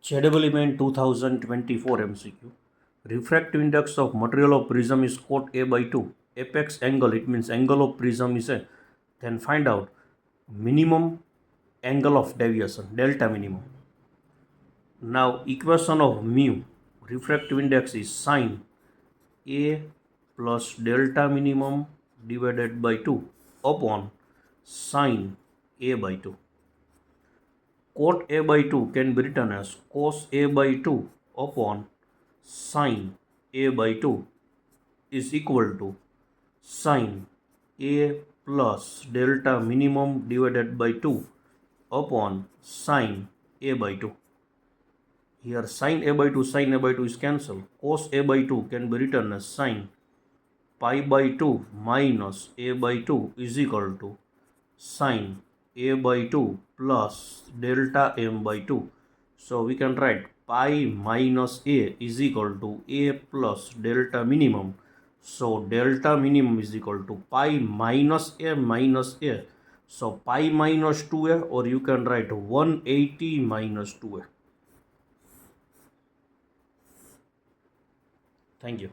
JEE 2024 MCQ. Refractive index of material of prism is cot A by 2. Apex angle, it means angle of prism is A. Then find out minimum angle of deviation, delta minimum. Now equation of mu, refractive index is sin A plus delta minimum divided by 2 upon sin A by 2. Cot A by 2 can be written as cos A by 2 upon sin A by 2 is equal to sin A plus delta minimum divided by 2 upon sin A by 2. Here sin A by 2 is cancelled. Cos A by 2 can be written as sin pi by 2 minus A by 2 is equal to sin A by 2 plus delta m by 2. So we can write pi minus A is equal to A plus delta minimum. So delta minimum is equal to pi minus A minus A. So pi minus 2A, or you can write 180 minus 2A. Thank you.